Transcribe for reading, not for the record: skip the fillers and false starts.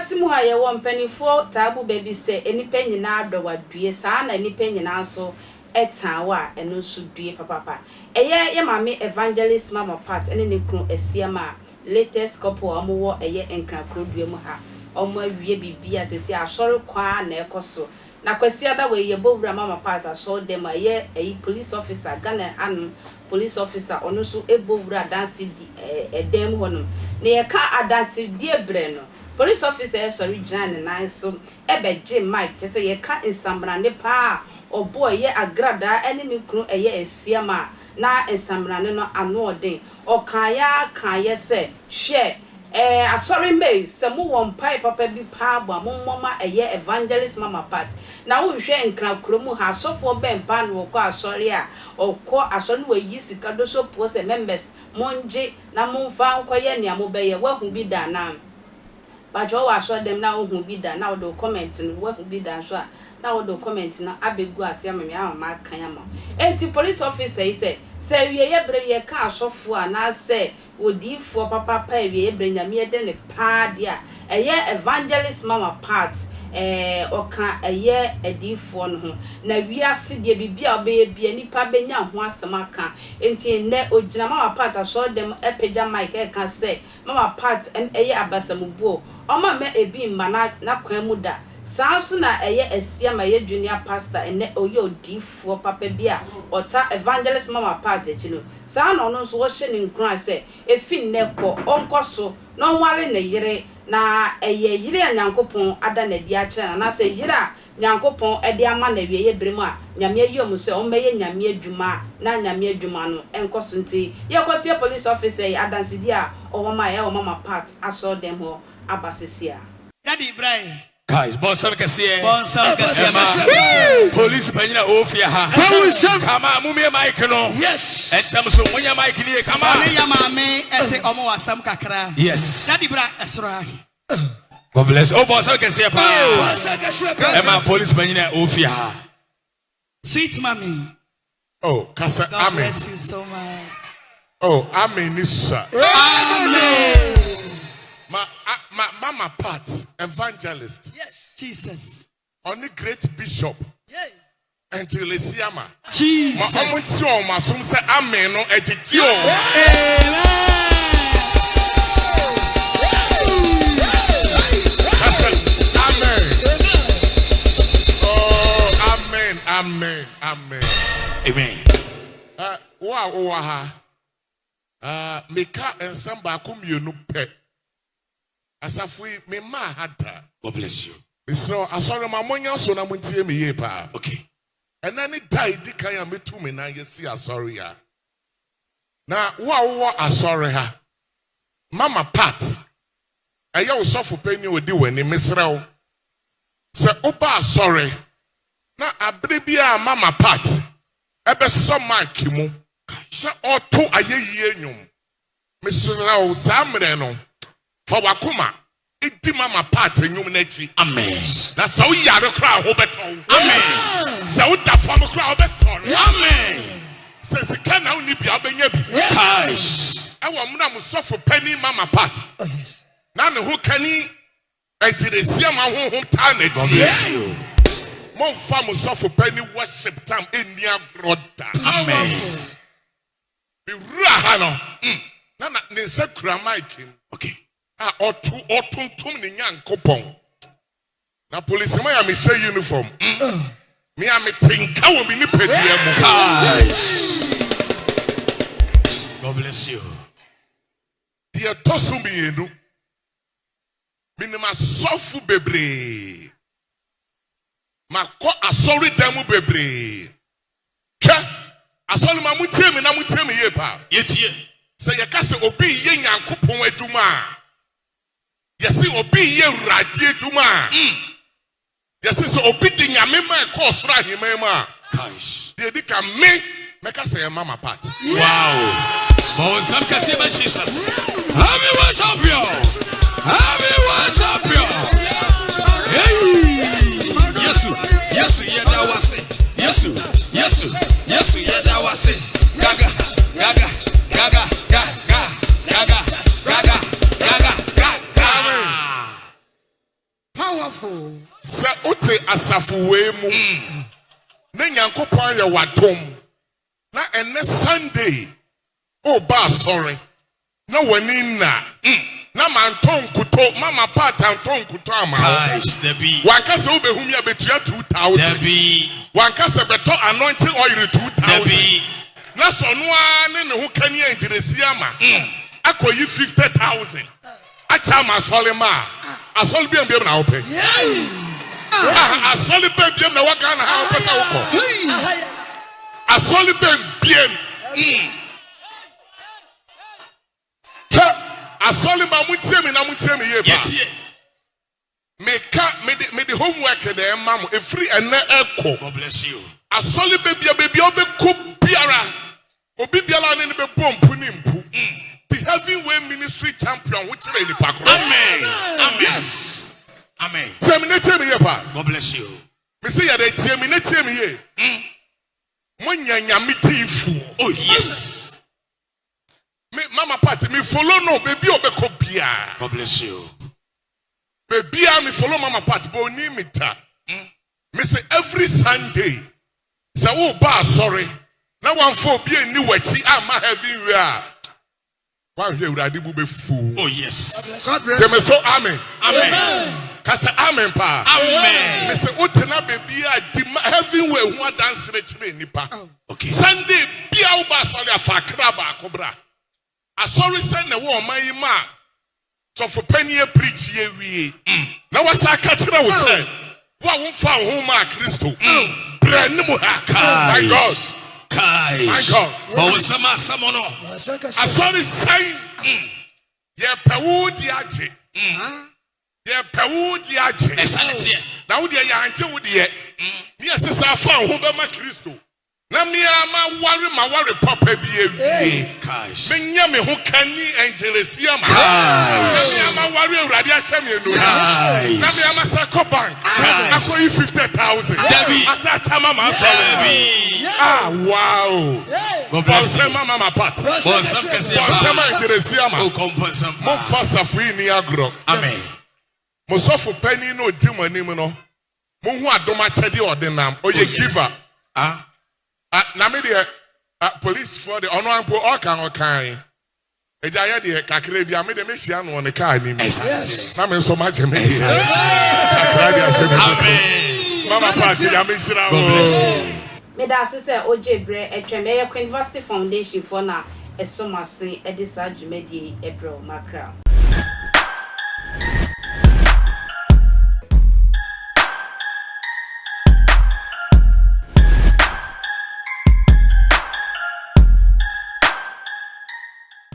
Wiasimu ha ye won panifo tabu baby say enipa nyina adowa due saa na enipa nyina so etan wa eno so due papa eye ye mame evangelist mama part ene ne kru asiama latest couple omo eye enkra kro due mu ha omo awie bibia sesi asori kwa na ekoso na kwasi ada we ye bowura mama part aso dem eye police officer Ghana anu police officer ono so ebowura dance di edem honum na ye ka adanse die bre no police officer sorry Jan na so ebeje mic tete ye ka ensamra ne pa o boy ye AGRADAA ene ne kru eye asiama na ensamra ne no ano odin o kan ye se hwe asori me se mu won pai papa bi pa agba mumma eye evangelist mama part na wo hwe enkra kromu ha sofo ben pan wo ko asori a okọ asori we yi sika do so po se members monje na mumfa nkoye ne amobeye wahu bi da na bajo wa so dem na ohu bi da na wo comment no wahu bi da so a na wo comment na abegu ase amame ama kan ama enti police officer yi se wie ye bre ye ka asofo a na se odifo papa pa wie ye bre nyame de ne pa dia eye evangelist mama part oka eye edifo no ho na wiase de bibia obeye bia nipa benya ho asema ka enti ne ogina mama part aso dem epega mic e ka se mama part eye abasamubuo oma me ebi mma na kwan mu da sanso na eye asiama ye junior pastor ene oye odifo papa bia ota evangelist mama part echino sa na ono so wo hye ne nkran se efi ne ko onkoso no nware ne yire na eye yire anyankopon ada na di akere na se yira nyankopon ede ama na wie ye bremu a nyame ayom se o meye nyame adwuma na nyame adwuma no enkoso nti ye kotie police officer adanse dia o mama ye o mama part aso dem ho abasesia Daddy Ibrahim guys, Bonsam Cassia, police penina ofia ha. Come on, mummy mic no. Yes. And some when your mic here, come on. Ya mame ese omo wasam kakra. Yes. Daddy Bra esra. God bless. Oh, Bonsam Cassia pa. Emma police penina ofia ha. Sweet mommy. Oh, Kasa God amen. bless you so much. Oh, amen, sir. Amen. Mama part evangelist. Yes, Jesus. Only great bishop. Yeah. Until Esiama. Jesus. Ma omutio masum say amen no ejitio. Amen. Amen. Oh, amen, amen, amen. Amen. Wow. Meka ensamba akomienu pe. Asafui me ma hata. God bless you. So asori ma monya so na muntie me ye pa. Okay. And any die di kan ya metu me na yesi asori ya. Na wo asori ha. Mama part. Eye wo sofo pani odi wani mesrew. Se oba asori. Na abre bia mama part. Ebe so mark mu. Se oto ayeye enwum. Mesrew sa mre no. For wakuma, iti mama part nyum nechi. Amen. Na sa uyare kra ho beto. Amen. Sa uda fam kra ho beto. Amen. Sa sika na uni bia benya bi. Yes. Ewa muna musofo penny mama part. Na ne ho kani ejiresia ma ho ta na God ti. bless you. Mon fa musofo penny worship time eni agroda. Amen. Bi ra ha no. Na ne nsa kura mic. Okay. Otuntum ni nyankopon. Na police man ya me say uniform. Me am tinka wo bi ni pedua mu. God bless you. Dia tosu mienu. Minima sofu bebre. Mako asori demu bebre. Ke asori ma mutie me na mutie me ye pa. Yetie. Se ye ka se obi ye nyankopon adwuma. Yesi obi ye radie adwuma. Yesi so obi di nyame ma ko soro ahima ma. Gosh. They di ka me ka say mama part. Wow. Bonsam Cassia Jesus. Happy worship you. Happy worship you. Hey. Yesu yeda wase. Yesu yeda wase. Gaga. Sa ote asafu we mu. Ne Nyankopon ye wadom. Na ene Sunday. Oh ba sorry. Na wani na. Na manton kuto mama pat anton kuto ama. Guys, there be. Wanka se obehum ya betua 2000. There be. Wanka se beto anointing oil 2000. There be. Na so no ane ne ho kani enjiresi ama. Akoyi 50,000. Acha ma solima. Asol bi mbiem na ope. Asol bi mbiem na waka na ha ope sa uko. Asol bi mbiem. Asol ba mutiemi na mutiemi ye ba. Me the homework na emma mo efri ene eko. God bless you. Asol baby obeku biara. Obi biara ne be bompu ni mpu. The heavyweight ministry champion which is in the park. Amen. Amen. Yes. Amen. Terminate me here, pa. God bless you. Me say ya dey terminate me here. Monya nyame tifu. Oh yes. Me mama party me follow no baby obeko bia. God bless you. Baby me follow mama party but oni me ta. Me say every Sunday. Say wo ba sorry. Na one for be ni wachi ama heavyweight. One here would I be fool. Oh yes. God bless you. So amen. Amen. Kasa amen pa. Amen. Me say utena baby a heavyweight who dance re nipa. Okay. Sunday bia wo ba sorry afakra ba kobra. Asori send na wo man yi ma. So for penny preach ye wie. Na wasa ka kira wo say. Wo won fa ho ma Kristo. Bre ni mu ha. My God. My God. But when someone I saw this sign. Yeah, Pewu Diache. Yeah, Pewu Diache. Now, we are until we are. Yes, it's our phone who be my Christo. Na me ama worry my worry papa be. Cash. Me nyame who can ni angelesi am. Na me ama worry uradia semi no. Na me ama sako bank. Akoyi 50,000. Asa chama ma so. Ah wow. God bless you. Mama pat. Some can say angelesi am. Oh compensation. Mo fasa free ni agro. Amen. Mo so for penny no di manim no. Mo hu adoma chede ordinam. Oye giver. Na me de police for the ono ampo all kan eja ye de kakere bia me de me hia no ne car ni mi na me so ma je me kakra dia se me amen mama party ya me shira God bless you me da se oje bre etwem ye University Foundation for na esomase edisa dwumadi ebro makra